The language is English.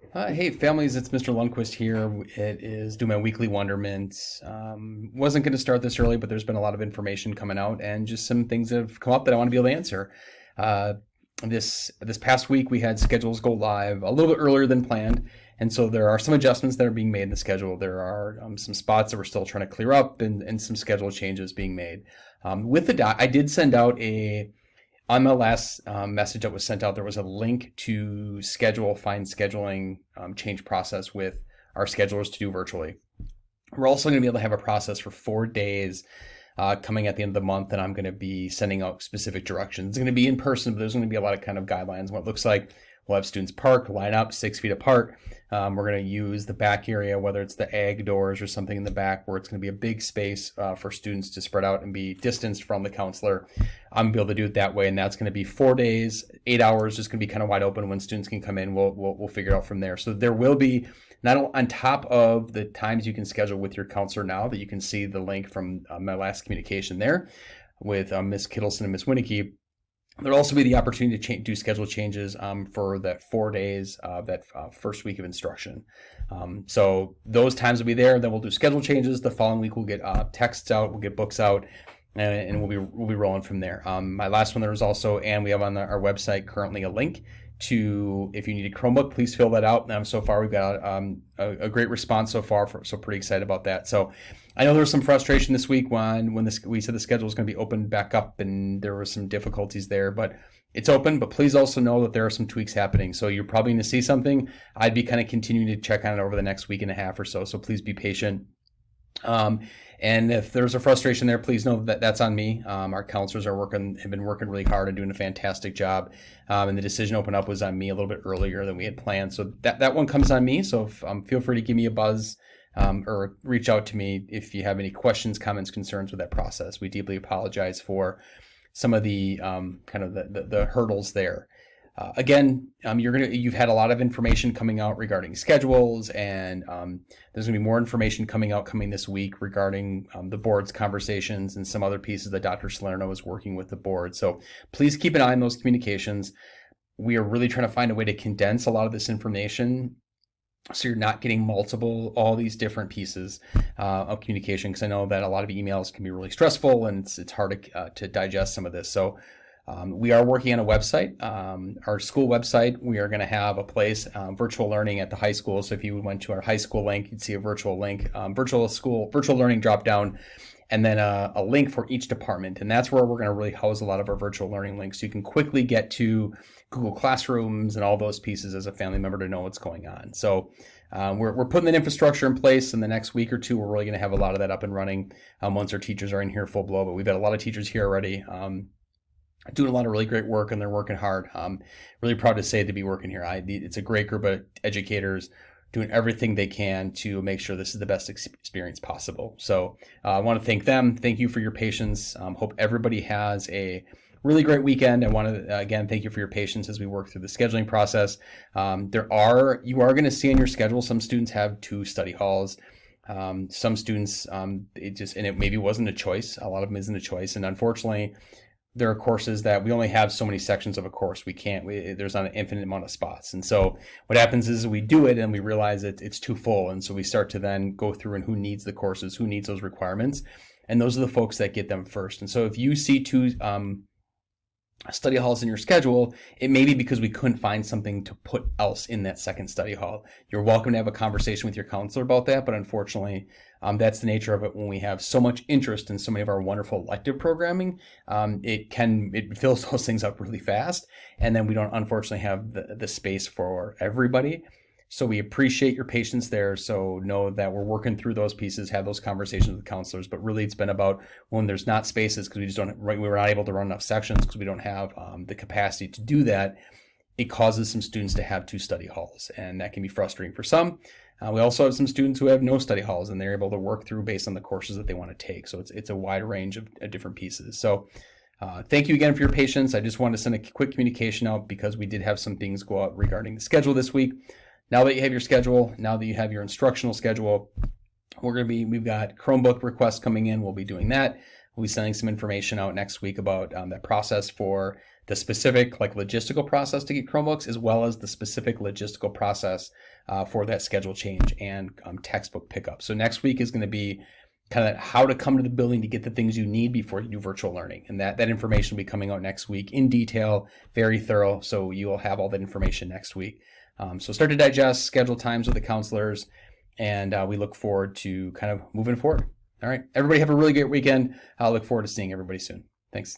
Hey families, it's Mr. Lundquist here. It is do my weekly wonderment. Wasn't going to start this early, but there's been a lot of information coming out and just some things that have come up that I want to be able to answer. Uh, this past week we had schedules go live a little bit earlier than planned, and so there are some adjustments that are being made in the schedule. There are some spots that we're still trying to clear up, and some schedule changes being made. With the I did send out a on the last message that was sent out, there was a link to find scheduling change process with our schedulers to do virtually. We're also going to be able to have a process for 4 days coming at the end of the month, and I'm going to be sending out specific directions. It's going to be in person, but there's going to be a lot of kind of guidelines. What it looks like, we'll have students park, line up 6 feet apart. We're going to use the back area, whether it's the ag doors or something in the back, where it's going to be a big space for students to spread out and be distanced from the counselor. I'm going to be able to do it that way, and that's going to be 4 days, 8 hours, just going to be kind of wide open. When students can come in, we'll figure it out from there. So there will be, not on top of the times you can schedule with your counselor now, that you can see the link from my last communication there with Ms. Kittleson and Ms. Winnicky. There'll also be the opportunity to do schedule changes for that 4 days, that first week of instruction. So those times will be there. Then we'll do schedule changes. The following week we'll get texts out, we'll get books out, and we'll be rolling from there. My last one, there was also, and we have on our website currently a link to, if you need a Chromebook, please fill that out. So far we've got a great response so far, so pretty excited about that. So I know there was some frustration this week when we said the schedule was going to be opened back up, and there were some difficulties there, but it's open. But please also know that there are some tweaks happening. So you're probably going to see something. I'd be kind of continuing to check on it over the next week and a half or so. So please be patient. And if there's a frustration there, please know that that's on me. Our counselors have been working really hard and doing a fantastic job. And the decision to open up was on me a little bit earlier than we had planned. So that one comes on me. So feel free to give me a buzz or reach out to me if you have any questions, comments, concerns with that process. We deeply apologize for some of the kind of the hurdles there. Again, you've had a lot of information coming out regarding schedules, and there's going to be more information coming this week regarding the board's conversations and some other pieces that Dr. Salerno is working with the board. So please keep an eye on those communications. We are really trying to find a way to condense a lot of this information, so you're not getting all these different pieces of communication, because I know that a lot of emails can be really stressful, and it's hard to digest some of this. So we are working on a website, our school website. We are going to have a place, virtual learning at the high school. So if you went to our high school link, you'd see a virtual link, virtual learning drop down, and then a link for each department. And that's where we're going to really house a lot of our virtual learning links. So you can quickly get to Google Classrooms and all those pieces as a family member to know what's going on. So we're putting that infrastructure in place. In the next week or two, we're really going to have a lot of that up and running once our teachers are in here full blow. But we've got a lot of teachers here already, doing a lot of really great work, and they're working hard. Really proud to say to be working here. It's a great group of educators doing everything they can to make sure this is the best experience possible. So I want to thank them. Thank you for your patience. Hope everybody has a really great weekend. I want to, again, thank you for your patience as we work through the scheduling process. You are going to see in your schedule, some students have 2 study halls. Some students, it maybe wasn't a choice. A lot of them isn't a choice. And unfortunately, there are courses that we only have so many sections of a course. There's not an infinite amount of spots. And so what happens is we do it and we realize it's too full. And so we start to then go through and who needs the courses, who needs those requirements. And those are the folks that get them first. And so if you see 2 study halls in your schedule, it may be because we couldn't find something to put else in that second study hall. You're welcome to have a conversation with your counselor about that, but unfortunately, that's the nature of it when we have so much interest in so many of our wonderful elective programming. It fills those things up really fast, and then we don't unfortunately have the space for everybody. So we appreciate your patience there. So know that we're working through those pieces, have those conversations with counselors, but really it's been about when there's not spaces because we were not able to run enough sections because we don't have the capacity to do that. It causes some students to have 2 study halls, and that can be frustrating for some. We also have some students who have no study halls, and they're able to work through based on the courses that they want to take. So it's a wide range of different pieces. So thank you again for your patience. I just wanted to send a quick communication out because we did have some things go out regarding the schedule this week. Now that you have your schedule, now that you have your instructional schedule, we've got Chromebook requests coming in. We'll be doing that. We'll be sending some information out next week about that process for the specific like logistical process to get Chromebooks, as well as the specific logistical process for that schedule change and textbook pickup. So next week is going to be kind of how to come to the building to get the things you need before you do virtual learning. And that information will be coming out next week in detail, very thorough. So you'll have all that information next week. So start to digest, schedule times with the counselors, and we look forward to kind of moving forward. All right. Everybody have a really great weekend. I'll look forward to seeing everybody soon. Thanks.